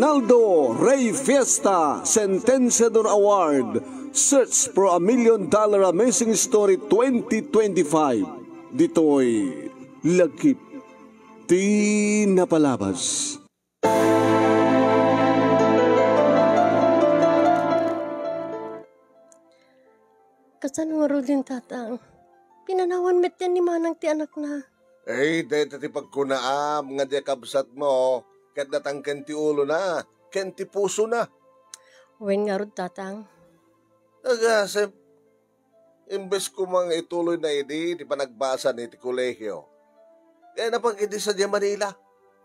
Reynaldo Rey Fiesta Sentenciador Award. Search for $1,000,000 Amazing Story 2025. Dito'y Lagkip Di Napalabas. Kasanwaro din tatang. Pinanawan met yan ni manang ti anak na. Dito ti pagkunaam nga di kabsat mo. Kat natangken ti ulo na. Ken ti puso na. Wen nga rod tatang. Nagasip. Imbes ko mga ituloy na idi, di pa nagbasa ni ti kolehyo. Kaya napagkindi sa di Manila.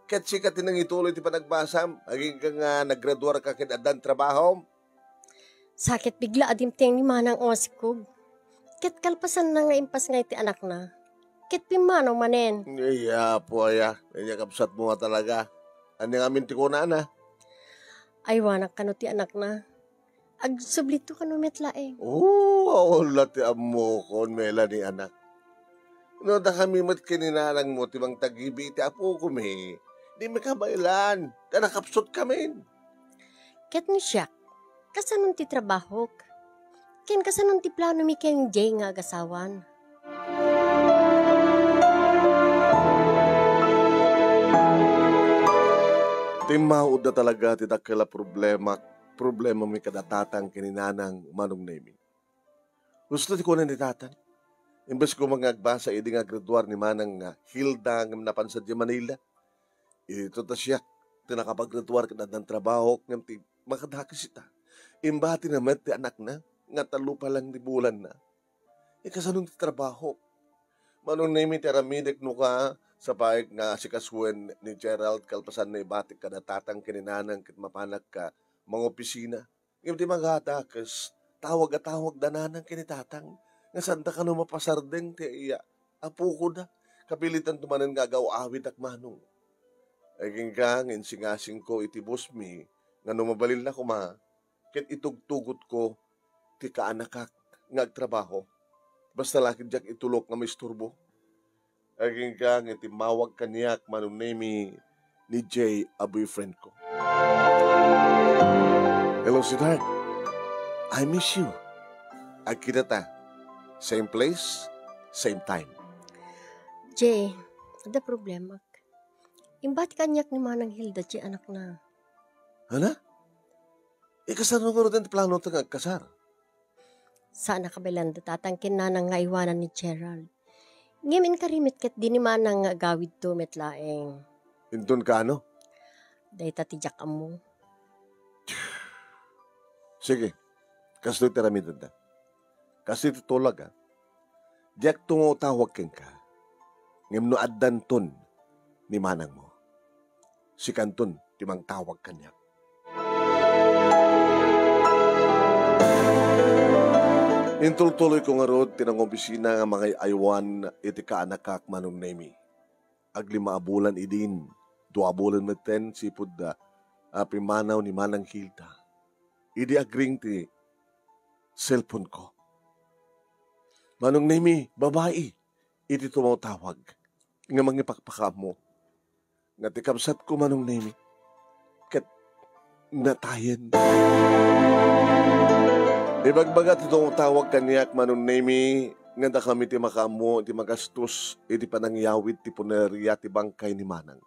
Kat sikat tinang ituloy ti pa nagbasa. Aging ka nga naggraduar ka kinadan trabaho. Sakit bigla adim tiyang ni manang osikog. Ket kalpasan na nga impas nga iti anak na. Ket pimano manen. Iya po aya. Kaya kapsat mo nga talaga. Ano nga minti ko na. Ay wanak kano ti anak na. Agsublito kano metlaeng. Wala ti amo kon mela ni anak. No da kami mat kininarang mo ti bang tagibi ti apo ko me. Di makabailan. Kanakapsot kami. Ket ni siya. Kasanon ti trabaho. Ken kasanon ti plano mi ken Jay nga agasawan. Timaod na talaga ti dakela problema mi kadatatang kininanang manong naming. Gusto ti ko na ni tatang. Imbes ko mangagbasa idi nga graduar ni manang Hilda ng napansad di Manila. Ito ta siya. Tinakapag-graduar ka na ng trabaho ng ti makadakis ita. Imbati naman ti anak na, nga talo pa lang di bulan na. Kasanong ti trabaho. Manong nami ti aramidek no ka, sa paik nga si kaswen ni Gerald kalpasan na ibatik ka na tatang kininanang kit mapanak ka, mga opisina. Ngayon ti magatakas, tawag dananang kinitatang, nga sanda ka no mapasardeng ti iya, apo ko na, kapilitan tumanan nga awit ak manong. Aging kang insingasing ko itibos mi, nga numabalil na kuma, ket itugtugot ko, ti kaanakak, ngagtrabaho. Basta lakin jak itulok nga misturbo. Aging kang itimawag kaniyak manunemi ni Jay, a boyfriend ko. Hello, sweetheart. I miss you. Agkita ta. Same place, same time. Jay, ada problema. Imbat kanyak ni manang Hilda Jay anak na. Hana? Kasano nga rin plano ito kasar? Sana kabilanda tatangkin na nang nga iwanan ni Gerald. Ngayon karimit ket di ni manang nga gawid to metlaeng. Intun ka ano? Day tatijak amo. Sige, kastoy teramitan ta. Kasi tutulag Diyak tungotawag ken ka. Ngem no addan ton ni manang mo. Si kanton timang tawag kanya. Intultuloy ko nga rod, tinang opisina nga mga aywan iti kaanakak manong nemi. Aglima abulan idin, 2 abulan meten sipud pimanaw ni manang Hilda. Idi agring ti cellphone ko. Manong nemi, babae, iti tumawtawag. Nga mangipakpaka mo. Nga tikabsat ko manong nemi. Kat natayen. Ibagbagat itong tawag kaniyak manong nemi, nga da kami ti makamo, ti magastos, iti panangyawid ti punerya ti bangkay ni manang.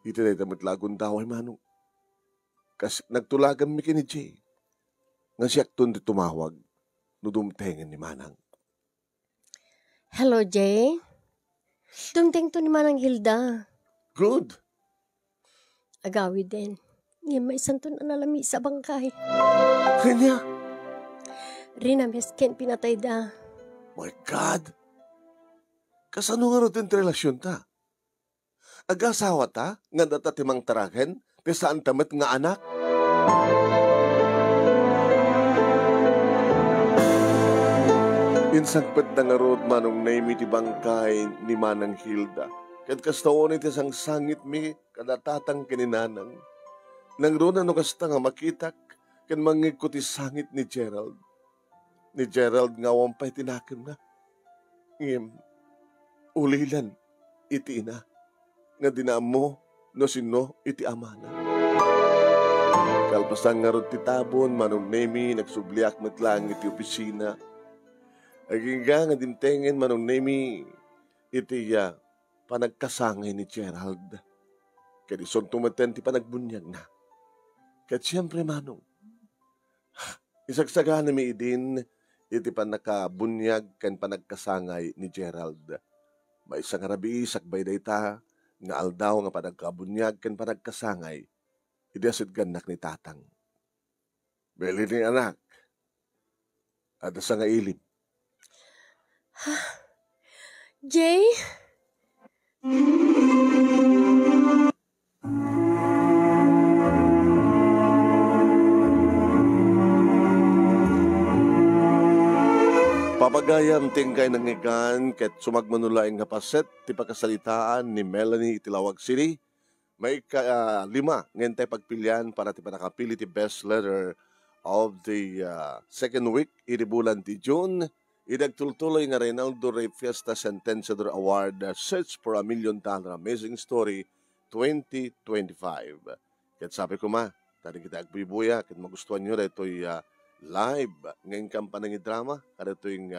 Iti na itamit lagon taway manong. Kasi nagtulagan mi kini Jay. Nga siyak ton ti tumawag, nudumtengan ni manang. Hello, Jay. Dumteng to ni manang Hilda. Good. Agawi din. Ngayon may isang to na nalami sa bangkay. Kanya? Rina mesken pinatay da. My God! Kasano nga rin relasyon ta? Agasawa ta, nga data timang taraken, ti saan tamat nga anak? Insagpet na nga rod manong naimi ti bangkay ni manang Hilda. Kat kastaon iti sang sangit mi, kadatatang kininanang. Nang ron ano kasta nga makitak, kan mangig ko ti sangit ni Gerald. Ni Gerald nga wampay tinakim na. Ngim, ulilan, iti ina, nga dinamo, no sino iti amana. Kalpasan nga ron ti tabon, manong nemi, nagsubliak matlang iti opisina. Agingga nga dimtengen manong nemi, iti panagkasangay ni Gerald. Kadison tumaten ti panagbunyag na. Kat siyempre manong, isagsaga na mi idin, iti panakabunyag kan panagkasangay ni Gerald. May isang arabi, sakbay dayta, nga aldaw nga panagkabunyag kan panagkasangay, idasit ganak ni tatang. Beli ni anak, at sa nga ilim. Jay? Papagayam tingkay ng ikan ket sumagmanulaing nga paset ti pagkasalitaan ni Melanie Itilawag City. May lima ngentay pagpilian para ti panakapili ti best letter of the second week iti bulan ti June. Idagtultuloy nga Reynaldo Ray Fiesta Sentenciador Award Search for $1 Million Amazing Story 2025. Ket sabi ko tadi kita agbubuya ket magustuhan nyo dito'y live ngayon kampanang drama kada ito yung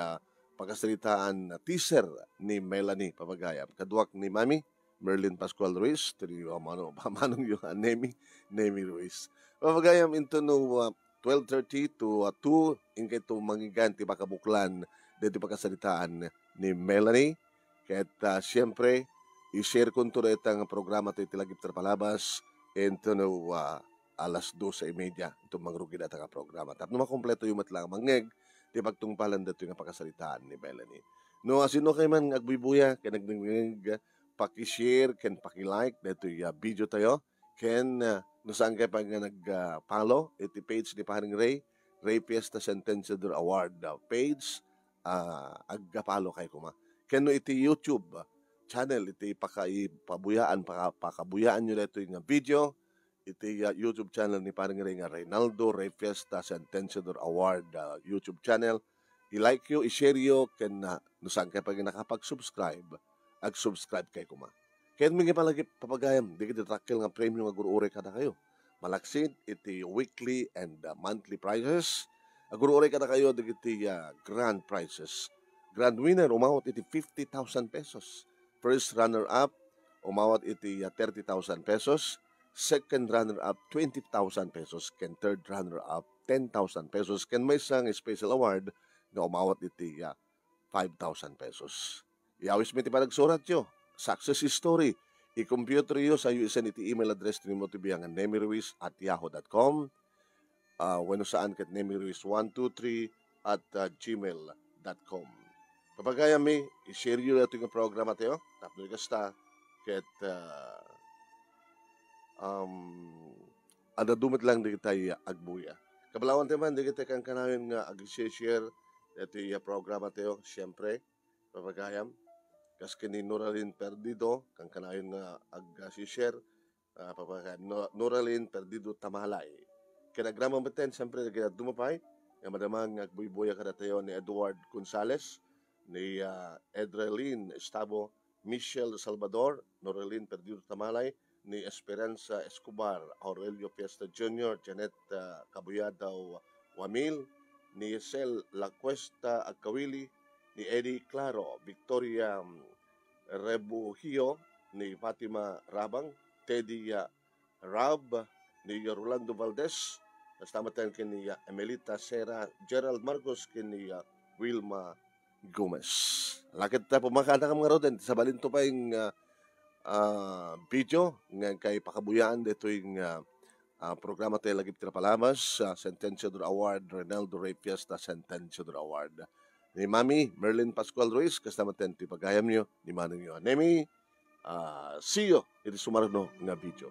pagkasalitaan teaser ni Melanie Papagayam kaduak ni Mami Merlin Pascual Ruiz manong yung Nemi Ruiz Papagayam into no 12:30 to 2 ingkay ito mangiganti pakabuklan dito pagkasalitaan ni Melanie ket siyempre i-share ko ito na itang programa ito itilagip terpalabas into no alas 12:30 itong mangrugi na nga programa. Tapos makompleto yung matlang mangeg, di pagtungpalan dito yung pakasalitaan ni Melanie. No, sino kayo man agbubuya, kaya nagdingig, pakishare, ken pakilike, dito yung video tayo, ken no saan kayo pag nag-follow, iti page ni Paring Ray Fiesta Sentenciador Award page, agapalo kayo kuma. Ken no iti YouTube channel, iti pakabuyaan nyo dito yung video, iti YouTube channel ni Paring Ray nga Reynaldo Ray Fiesta Sentenciador Award YouTube channel. I-like yo, i-share yo, ken no saan kayo pag nakapag-subscribe, ag-subscribe kayo kuma. Kaya mga palagi papagayam, di kita takil nga premium nga guru-ure kada kayo. Malaksid, iti weekly and monthly prizes. Guru-ure kada kayo, di iti grand prizes. Grand winner, umawat iti 50,000 pesos. First runner-up, umawat iti 30,000 pesos. Second runner-up, 20,000 pesos. Ken third runner-up, 10,000 pesos. Ken may isang special award na umawat iti 5,000 pesos. Iawis mo iti panagsurat yo. Success story. I-computer yo sa USN iti email address ni mo tibiyangan nemiruiz@yahoo.com wano saan ket nemiruiz123@gmail.com. Kapag mi, i-share yo ito yung programa tayo. Tapos kasta ket ada dumit lang di kita agbuya. Kabalawan teman di kita kang kanawin nga ag-share ito yung programa tayo, siyempre, papagayam. Kas kini Noraline Perdido, kang kanawin nga ag-share, papagayam. Noraline Perdido Tamalay. Kinagrama maten, siyempre, kita dumapay, nga madamang agbuy-buya kada tayo ni Edward Gonzales, ni Edreline Estabo, Michelle Salvador, Noraline Perdido Tamalay, ni Esperanza Escobar, Aurelio Fiesta Jr., Janet Cabuyadaw Wamil, ni Yesel Lacuesta Agkawili, ni Eddie Claro, Victoria Rebujio, ni Fatima Rabang, Teddy Rab, ni Rolando Valdez, nastamatan kini Emelita Sera, Gerald Marcos, kini Wilma Gomez. Lakit na pumakana ka mga roden, sa balinto pa yung video nga kay pakabuyaan dito yung programa tayo lagi pinapalabas Sentenciador Award Reynaldo Ray Fiesta Sentenciador Award ni Mami Merlin Pascual Ruiz kasama tenti pagayam nyo ni Manong nyo Nemi see you iti sumarano nga video.